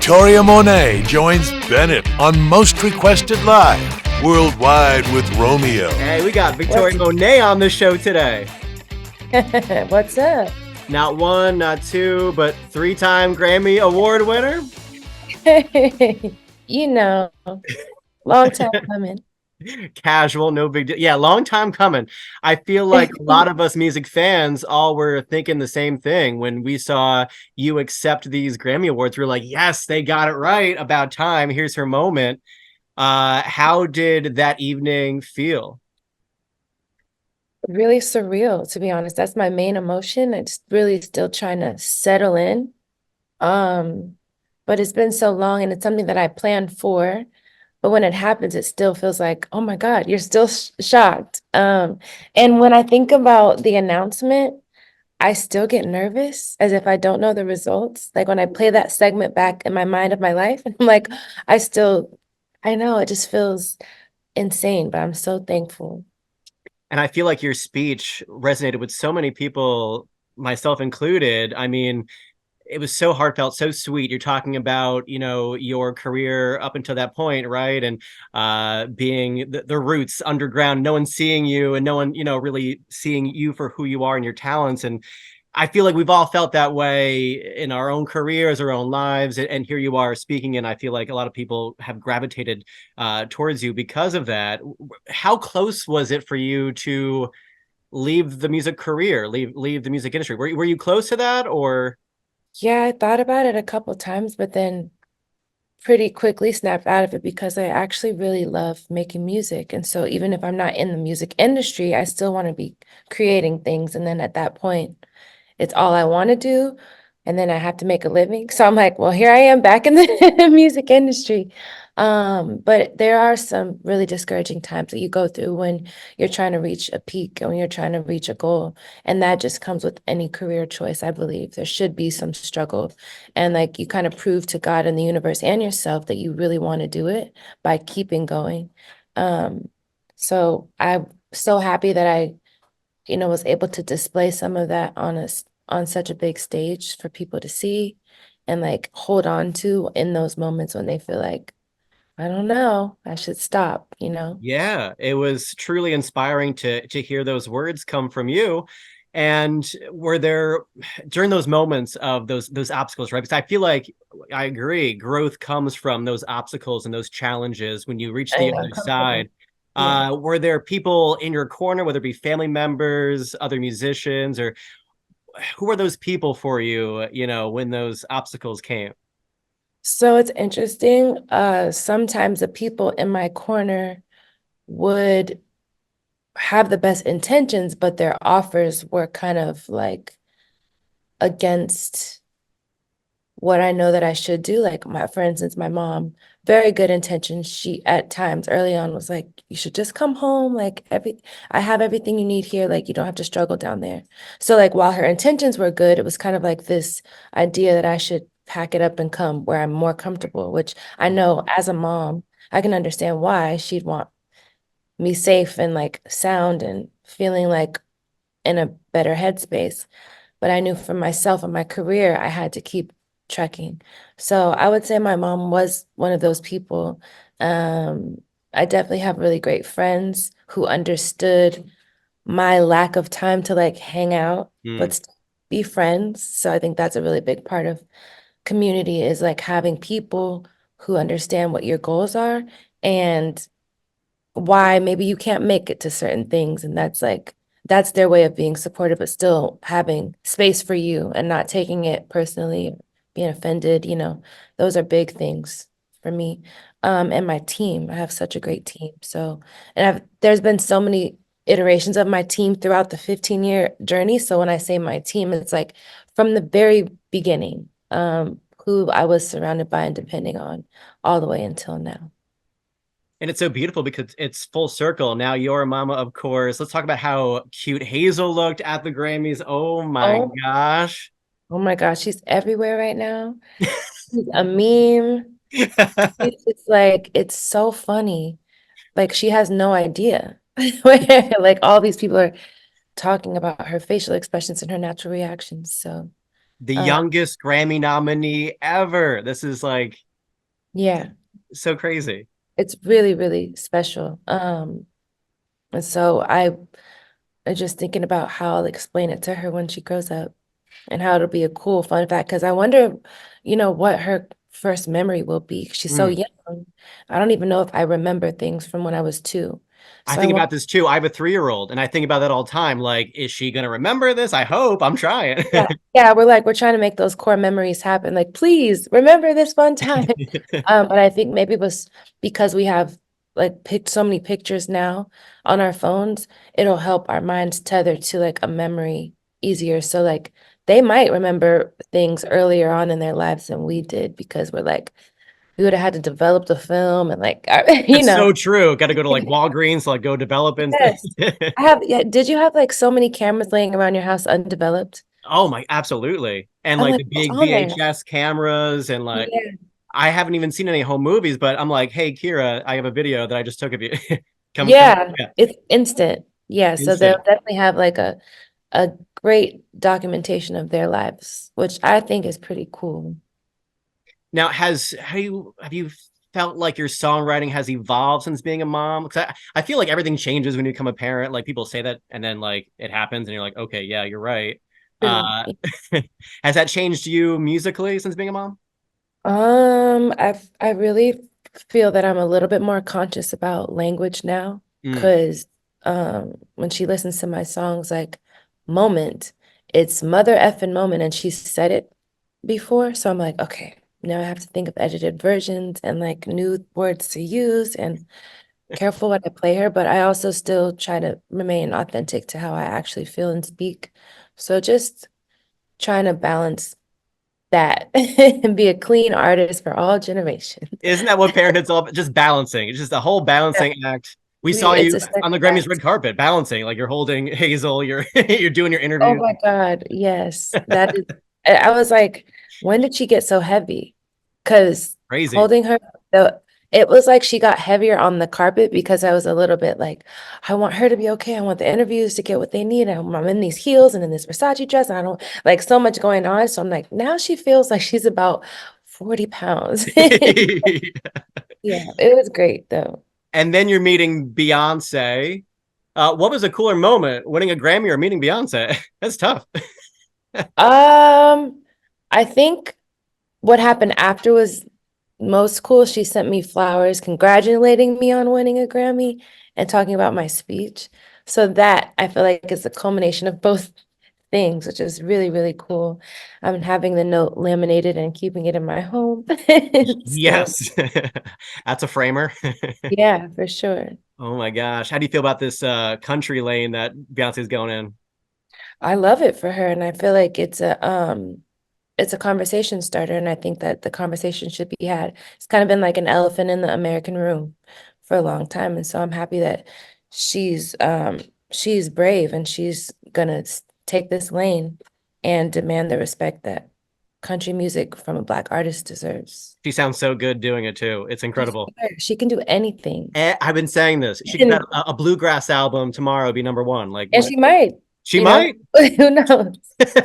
Victoria Monet joins Bennett on Most Requested Live worldwide with Romeo. Hey, we got Victoria Monet on the show today. What's up? Not one, not two, but three-time Grammy Award winner. You know, long time coming. Casual, no big deal. Yeah, long time coming. I feel like a lot of us music fans all were thinking the same thing when we saw you accept these Grammy Awards. We were like, yes, they got it right. About time. Here's her moment. How did that evening feel? Really surreal, to be honest. That's my main emotion. It's really still trying to settle in. But it's been so long and it's something that I planned for. But when it happens, it still feels like, oh my God, you're still shocked. And when I think about the announcement, I still get nervous as if I don't know the results. Like when I play that segment back in my mind of my life, and I'm like, I know it just feels insane, but I'm so thankful. And I feel like your speech resonated with so many people, myself included. I mean, it was so heartfelt, so sweet. You're talking about, your career up until that point, right? And being the roots underground, no one seeing you and no one, really seeing you for who you are and your talents. And I feel like we've all felt that way in our own careers, our own lives. And here you are speaking, and I feel like a lot of people have gravitated towards you because of that. How close was it for you to leave the music career, leave the music industry? Were you close to that, or? Yeah, I thought about it a couple times, but then pretty quickly snapped out of it because I actually really love making music. And so even if I'm not in the music industry, I still want to be creating things. And then at that point, it's all I want to do. And then I have to make a living. So I'm like, well, here I am back in the music industry. But there are some really discouraging times that you go through when you're trying to reach a peak and when you're trying to reach a goal. And that just comes with any career choice, I believe. There should be some struggle. And like you kind of prove to God and the universe and yourself that you really want to do it by keeping going. So I'm so happy that I was able to display some of that on such a big stage for people to see and like hold on to in those moments when they feel like, I don't know, I should stop. Yeah, it was truly inspiring to hear those words come from you. And were there, during those moments of those obstacles, right? Because I feel like I agree, growth comes from those obstacles and those challenges when you reach the And other uncomfortable. side. Yeah. Were there people in your corner, whether it be family members, other musicians, or who were those people for you, when those obstacles came? So it's interesting. Sometimes the people in my corner would have the best intentions, but their offers were kind of like against what I know that I should do. Like for instance, my mom, very good intentions. She at times early on was like, you should just come home. Like I have everything you need here. Like you don't have to struggle down there. So like while her intentions were good, it was kind of like this idea that I should pack it up and come where I'm more comfortable, which I know as a mom, I can understand why she'd want me safe and like sound and feeling like in a better headspace. But I knew for myself and my career, I had to keep trekking. So I would say my mom was one of those people. Um, I definitely have really great friends who understood my lack of time to like hang out, Mm. but be friends. So I think that's a really big part of community is like having people who understand what your goals are and why maybe you can't make it to certain things. And that's their way of being supportive, but still having space for you and not taking it personally, being offended. Those are big things for me. And my team, I have such a great team. So, and there's been so many iterations of my team throughout the 15-year journey. So when I say my team, it's like from the very beginning, who I was surrounded by and depending on all the way until now. And it's so beautiful because it's full circle. Now you're a mama, of course. Let's talk about how cute Hazel looked at the Grammys. Oh my Oh, gosh. oh my gosh, she's everywhere right now. She's a meme. It's just like, it's so funny. Like she has no idea. Where like all these people are talking about her facial expressions and her natural reactions. So The youngest Grammy nominee ever. This is like Yeah, so crazy. it's really, really special. And so I just thinking about how I'll explain it to her when she grows up and how it'll be a cool fun fact. Because I wonder, what her first memory will be. She's so Mm. young. I don't even know if I remember things from when I was 2. I So think about this too. I have a 3-year-old, and I think about that all the time. Like, is she gonna remember this? I hope. I'm trying. yeah, yeah, we're trying to make those core memories happen. Like, please remember this one time. But I think maybe it was because we have like picked so many pictures now on our phones, it'll help our minds tether to like a memory easier. So like they might remember things earlier on in their lives than we did because we would have had to develop the film and like you That's know. so true. Got to go to like Walgreens to like go develop and Yes. Yeah, did you have like so many cameras laying around your house undeveloped? oh my, absolutely. And I'm like like, the what's big on there? VHS cameras and like Yeah. I haven't even seen any home movies, but I'm like, hey Kira, I have a video that I just took of you. Come Yeah, yeah, it's instant. Yeah, so they'll instant. definitely have like a great documentation of their lives, which I think is pretty cool. Now, have you felt like your songwriting has evolved since being a mom? Because I feel like everything changes when you become a parent. Like people say that, and then like it happens, and you're like, okay, yeah, you're right. True. Uh, has that changed you musically since being a mom? I really feel that I'm a little bit more conscious about language now, Mm. because when she listens to my songs like Moment, it's mother effing moment, and she said it before, so I'm like, okay, now I have to think of edited versions and like new words to use and careful what I play her, but I also still try to remain authentic to how I actually feel and speak. So just trying to balance that and be a clean artist for all generations. Isn't that what parenthood's all about? Just balancing. It's just a whole Yeah, balancing act. We saw it's you a on the circle Grammys back. red carpet balancing, like you're holding Hazel, you're you're doing your Oh interviews. my God, yes. That is, I was like, when did she get so heavy? Because Crazy. holding her, the it was like she got heavier on the carpet because I was a little bit like, I want her to be okay. I want the interviews to get what they need. I'm in these heels and in this Versace dress, and I don't like so much going on. So I'm like, now she feels like she's about 40 pounds. Yeah, it was great though. And then you're meeting Beyonce. What was a cooler moment, winning a Grammy or meeting Beyonce? That's tough. Um, I think what happened after was most cool. She sent me flowers congratulating me on winning a Grammy and talking about my speech. So that I feel like is a culmination of both things, which is really, really cool. I'm having the note laminated and keeping it in my home. So Yes. That's a framer. yeah, for sure. Oh my gosh. How do you feel about this country lane that Beyonce's going in? I love it for her, and I feel like it's a conversation starter, and I think that the conversation should be had. It's kind of been like an elephant in the American room for a long time, and so I'm happy that she's she's brave and she's gonna take this lane and demand the respect that country music from a Black artist deserves. She sounds so good doing it too. It's I incredible. swear, she can do anything. I've been saying this. She could have And, a bluegrass album tomorrow be number one. and she might, She might. who knows,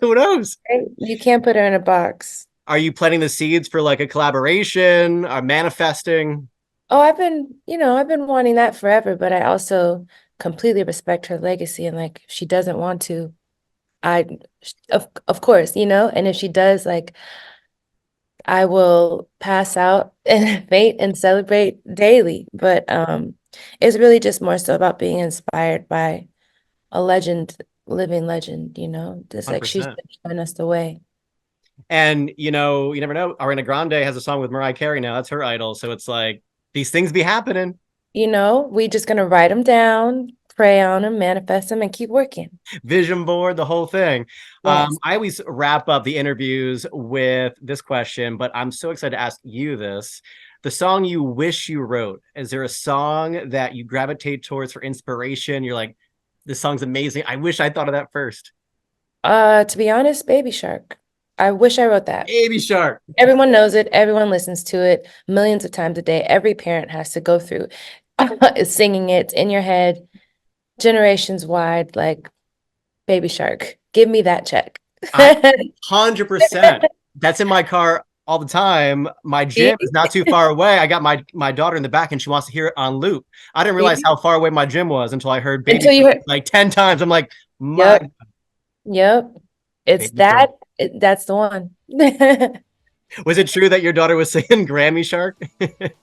Who knows? right? You can't put her in a box. Are you planting the seeds for like a collaboration or manifesting? Oh, I've been wanting that forever, but I also completely respect her legacy, and like if she doesn't want to, I of course, and if she does, like I will pass out and faint and celebrate daily. But it's really just more so about being inspired by a legend, living legend, just like she's 100%. been showing us the way. And you never know. Ariana Grande has a song with Mariah Carey now. That's her idol. So it's like these things be happening. We just gonna write them down, pray on them, manifest them, and keep working. Vision board, the whole thing. Yes. I always wrap up the interviews with this question, but I'm so excited to ask you this. The song you wish you wrote, is there a song that you gravitate towards for inspiration? You're like, this song's amazing. I wish I thought of that first. To be honest, Baby Shark. I wish I wrote that. Baby Shark. Everyone knows it. Everyone listens to it millions of times a day. Every parent has to go through singing it. It's in your head, generations wide, like Baby Shark. Give me that check. 100%. That's in my car all the time. My gym is not too far away. I got my daughter in the back and she wants to hear it on loop. I didn't realize how far away my gym was until I heard baby Until you heard, like 10 times. I'm like, my yep, yep. It's baby that, shark. that's the one. Was it true that your daughter was singing Grammy Shark?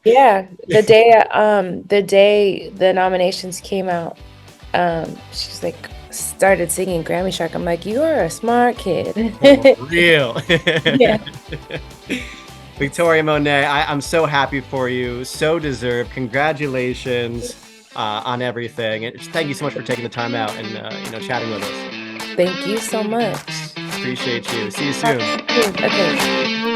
Yeah, the day the nominations came out, she's like started singing Grammy Shark. I'm like, you are a smart kid. For real. Yeah. Victoria Monet, I'm so happy for you. So deserved. Congratulations on everything. And thank you so much for taking the time out and chatting with us. Thank you so much. Appreciate you. See you soon. Okay.